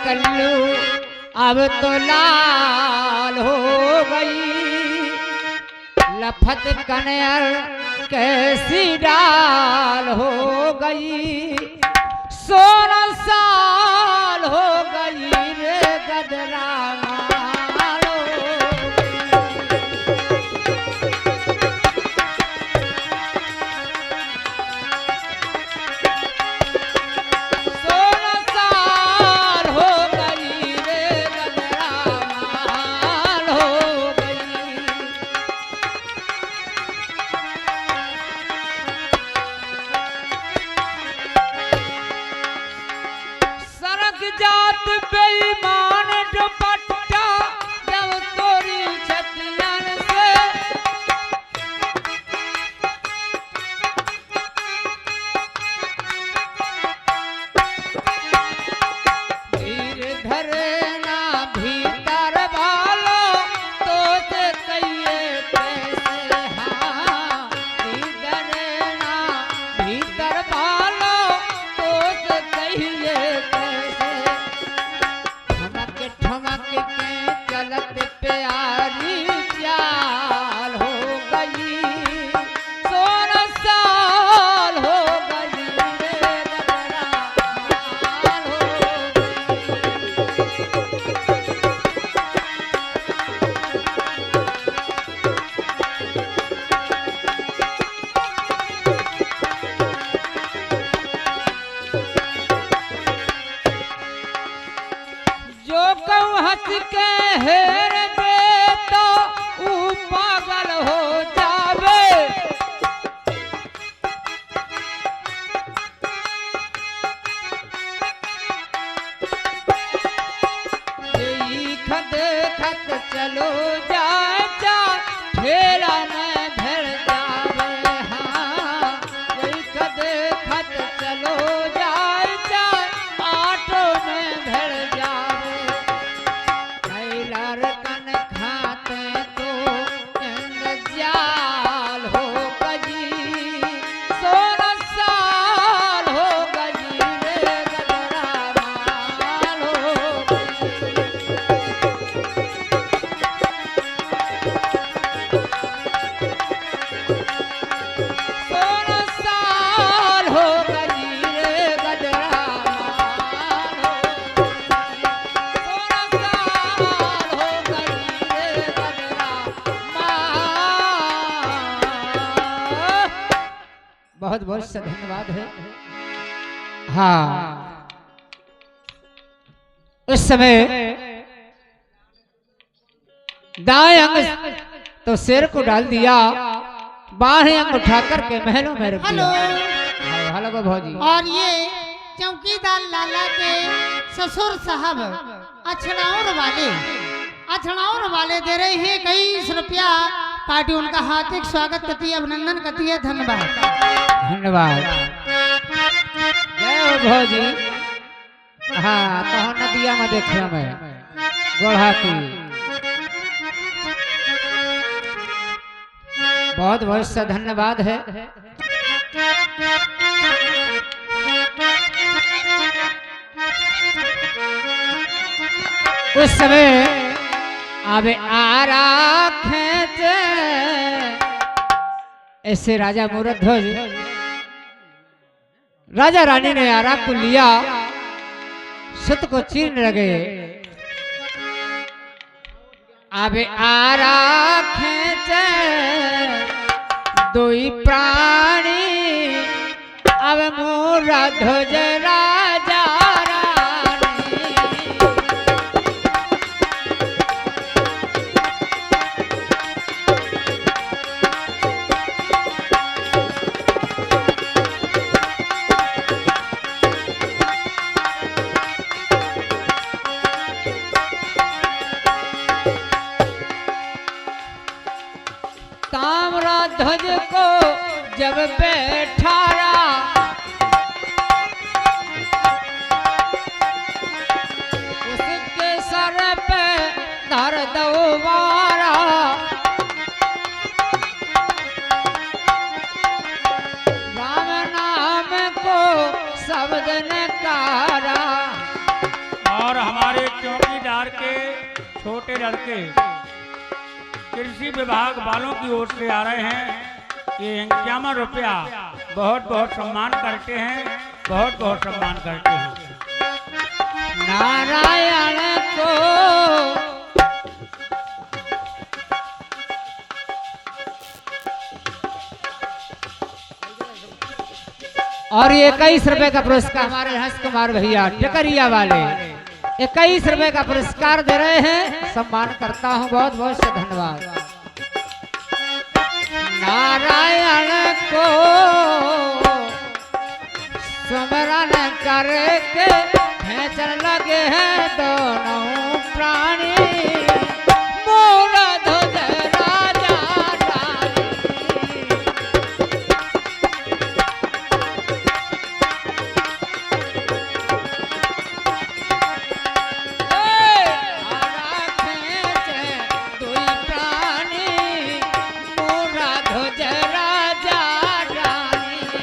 कल्लू अब तो लाल हो गई, लफत कन्हैया कैसी डाल हो गई, 16 साल हो गई रे गदरा मारो। 16 साल हो गई रे गदरा माल हो गई। सरक जात बेईमान दुपट्टा जब तोरी छतियन से, धीर धरना भीतर भालो तो से कहिए कैसे, हाँ धीर धरना भीतर भालो तो से कहिए कैसे, ठमक ठमक के चलत प्यारी चाल हो गई, 16 साल हो गई रे गदरा माल हो गई। जो कहूँ हंस के हेर दे तो ऊ पागल हो जावे, यही खत खत चलो जाए जा ठेला में भर जावे, हाँ यही खत खत चलो जाए जा ऑटो में भर जावे, महिला कन खाते तो जाल हो गई, 16 साल हो गई रे गदरा माल हो गई। 16 साल हो गई रे गदरा माल हो गई, 16 साल हो गई रे गदरा माल। बहुत बहुत सा धन्यवाद है। हाँ उस समय दाएं अंग तो सिर को डाल दिया, बाहें अंग उठा करके महलों में रख दिया। हेलो गो भौजी। और ये चौकीदार लाला के ससुर साहब अछड़ाउर वाले दे रहे हैं 21 रुपया। पार्टी उनका हार्दिक स्वागत करती है, अभिनंदन करती है। धन्यवाद धन्यवाद। जय हो भौजी। हाँ तो नदिया में देखा मैं गोढ़ा की बहुत बहुत सा धन्यवाद है। उस समय अब आरा खेचे ऐसे राजा मूर्धध्वज राजा रानी ने आरा को लिया, सुत को चीरने लगे। अब आरा खेचे दोई प्राणी, अब मूर्धध्वज राजा ताम्रध्वज को जब बैठारा, उसके सर पे धर दो वारा, राम नाम को शब्द नकारा। और हमारे जमींदार के छोटे लड़के कृषि विभाग वालों की ओर से आ रहे हैं। ये 51 रुपया बहुत बहुत सम्मान करते हैं, बहुत बहुत सम्मान करते हैं। नारायण को और ये 21 रुपए का पुरस्कार हमारे हंस कुमार भैया टिकरिया वाले 21 रुपए का पुरस्कार दे रहे हैं। सम्मान करता हूँ, बहुत बहुत से धन्यवाद। नारायण को सुमरन करके खेचन लगे हैं दोनों प्राणी, मोर ध्वज राजा रानी। हारा खेचे दुई प्राणी, मोर ध्वज राजा रानी।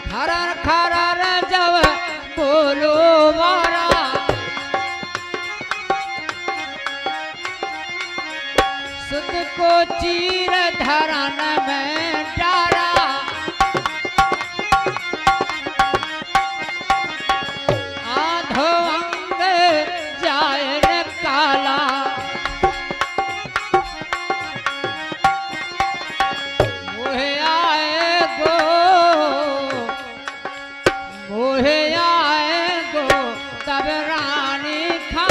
खरर खरर जब बोलो मारा, सुत को चीर धरन में डारा। आधो अंग जाए रे काला, मोहे आए गो मोहे आए गो तब रानी खा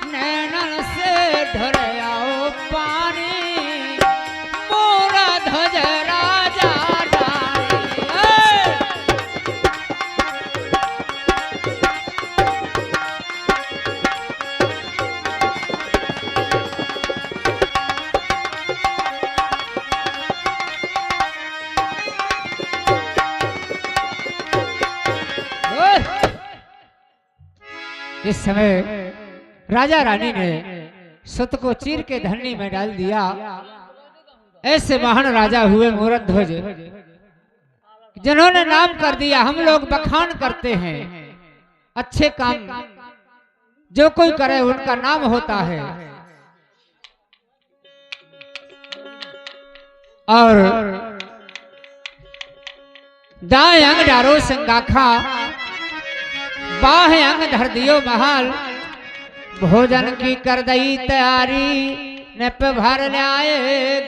नैनन से ढरयाओ पानी, मोर ध्वज राजा रानी। इस समय राजा रानी ने सुत को चीर के धरनी में डाल दिया। ऐसे महान राजा हुए मूरत ध्वज, जिन्होंने नाम कर दिया। हम लोग बखान करते हैं, अच्छे काम जो कोई करे उनका नाम होता है। और दाएं अंग डारो संगाखा, बाह अंग धर दियो महाल, भोजन की कर दई तैयारी, न पे भर लाए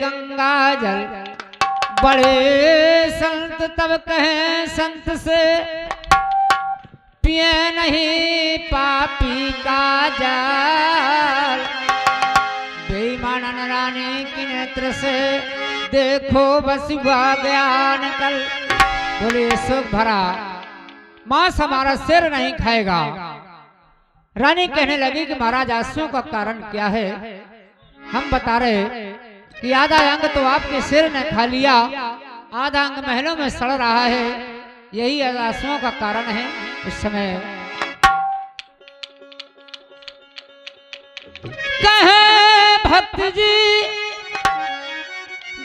गंगा जल। बड़े संत तब कहे संत से, पिए नहीं पापी का जल। बेईमानन रानी की नेत्र से देखो बस ज्ञान कल। बोले सुख भरा मांस हमारा सिर नहीं खाएगा। रानी कहने लगी कि महाराज आंसुओं का कारण क्या है? हम बता रहे कि आधा अंग तो आपके सिर ने खा लिया, आधा अंग महलों में सड़ रहा है, यही आंसुओं का कारण है। इस समय कहे भक्त जी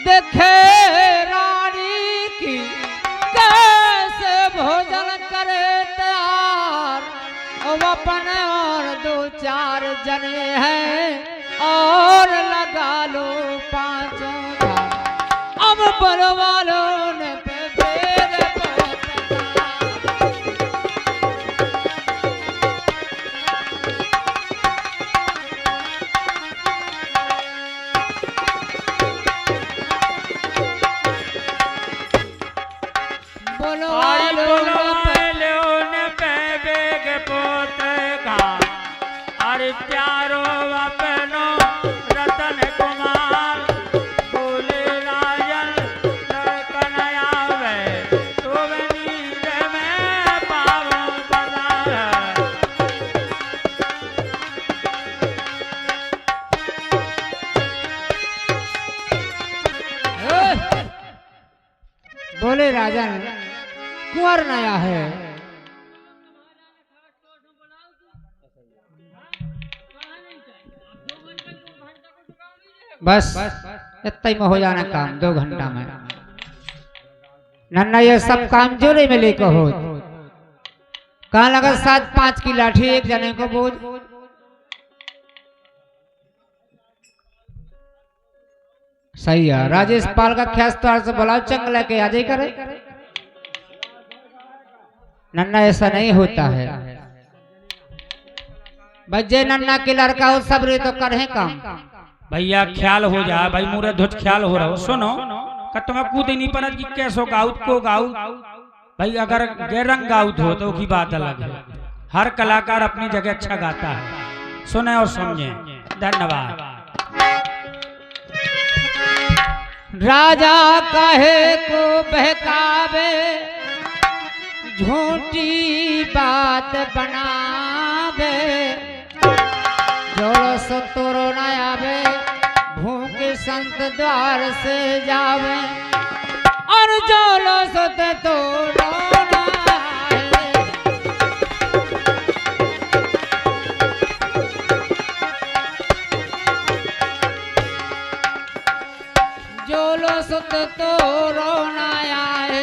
देखे रानी की कैसे भोजन करे तैयार। अपन और दो चार जने हैं और लगा लो पांचों धार। अब बलवालों ने प्यारो अपनो रतन कुमार बोले राजन लड़कन आवे तो नीर में पावों पधार। बोले राजन कुंवर नया है। बस इतना ही में हो जाना काम 2 घंटा में। नन्ना ये सब काम जोरे में लेकर हो, कहाँ लगा 7-5 की लाठी एक जने को बोझ। सही है, राजेश पाल का ख्यास तो से बुलाओ, चंग लेके आ जाए करे। नन्ना ऐसा नहीं होता है बच्चे, नन्ना के लड़का हो सब रे तो करे काम। भैया ख्याल हो जा भाई, मुरे धुच ख्याल हो रहा हो। सुनो तुम्हें कूद नहीं पड़ा कि कैसो गाउत को गाउत भाई, अगर गैरंग गाउत हो तो की बात अलग है। हर कलाकार अपनी जगह अच्छा गाता है, सुने और समझे। धन्यवाद। राजा कहे को बहकावे, झूठी बात बनावे, जोड़ो सो तोरो न आवे, भूखे संत द्वार से जावे, और जोड़ो सो ते तोरो न आवे। जोलो सो ते तोरो न आए,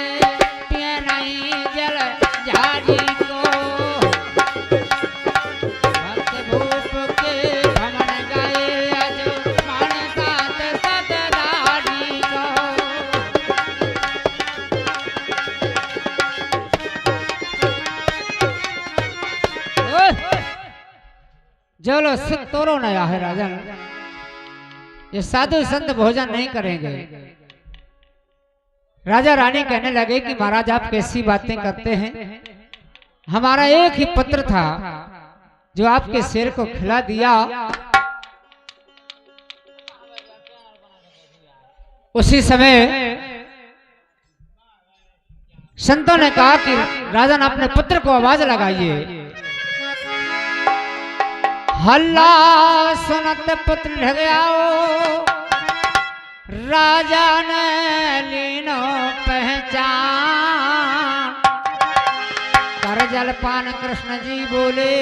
पिए नहीं जल झाड़ी को, भक्त भूप के भमन गए अज, मन सात सत दाढ़ी को। जोलो सो तोरो न आए राजन, ये साधु संत भोजन नहीं करेंगे। राजा रानी कहने लगे कि महाराज आप कैसी बातें करते हैं, हमारा एक ही पुत्र था जो आपके शेर को खिला दिया, उसी समय संतों ने कहा कि राजन अपने पुत्र को आवाज लगाइए। हल्ला सुनत पुत्र ढग आओ, राजा ने लीनो पहचान, कर जलपान कृष्ण जी बोले,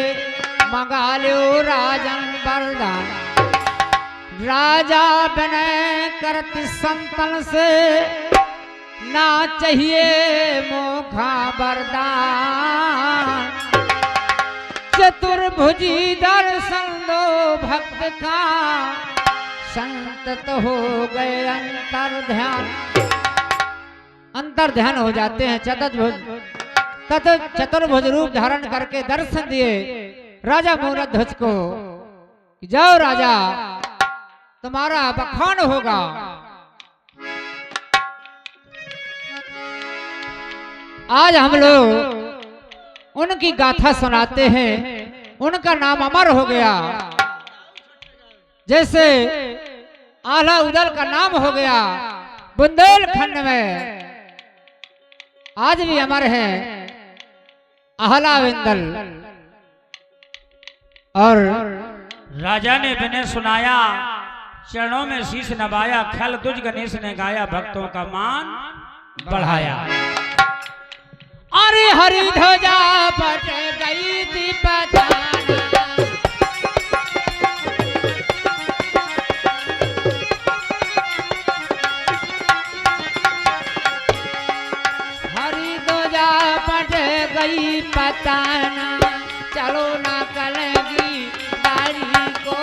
मंगा लो राजन वरदान। राजा विनय करती संतन से, ना चाहिए मोखा वरदान, चतुर्भुजी दर्शन दो भक्त का, संत तो हो गए अंतर ध्यान। अंतर ध्यान हो जाते हैं, चतुर्भुज रूप धारण करके दर्शन दिए राजा मूरध्वज को, जाओ राजा तुम्हारा बखान होगा। आज हम लोग उनकी गाथा सुनाते हैं, उनका नाम अमर हो गया, जैसे आला उदल का नाम हो गया बुंदेलखंड में, आज भी अमर है आहला विंदल। और राजा ने विनय सुनाया, चरणों में शीश नवाया, खल तुझ गणेश ने गाया, भक्तों का मान बढ़ाया। अरे हरि ध्वजा पट गई थी पताना, हरि ध्वजा पट गई पताना, चलो ना कलगी दाढ़ी को,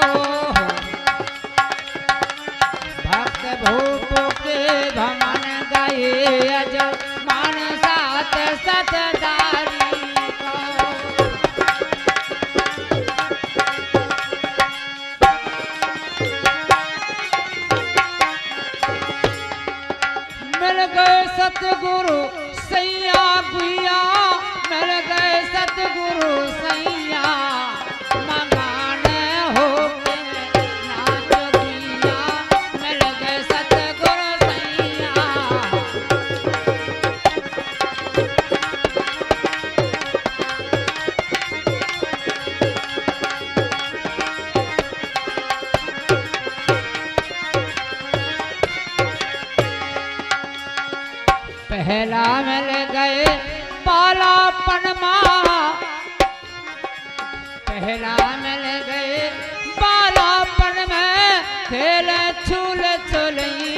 भक्त भूप के भमन गए अज, मान सात सतदारी को। मिल गए सतगुरु सैया गुइया, मिल गए सतगुरु सैया, मंगाने हो के नाच गुइया, मिल गए सतगुरु सैया। पहला मिल गए पालापन माँ, पहला मिल गए पालापन में, खेल छूल छुलई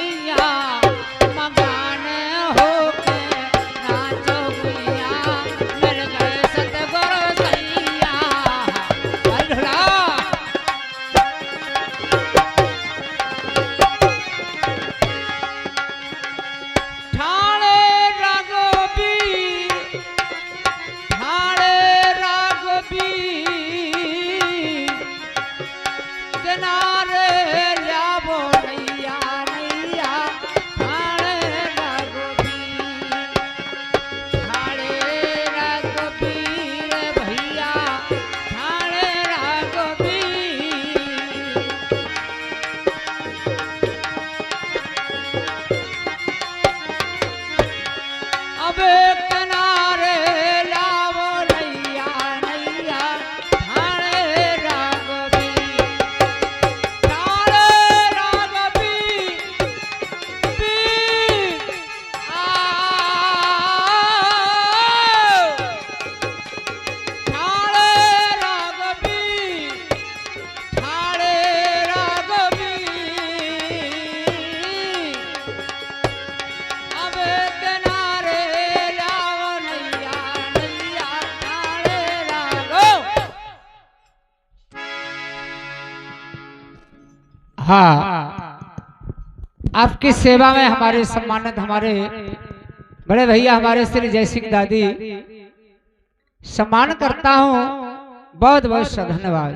हाँ, आपकी सेवा में हमारे सम्मानित हमारे बड़े भैया हमारे श्री जय सिंह दादी सम्मान करता हूँ। बहुत बहुत धन्यवाद।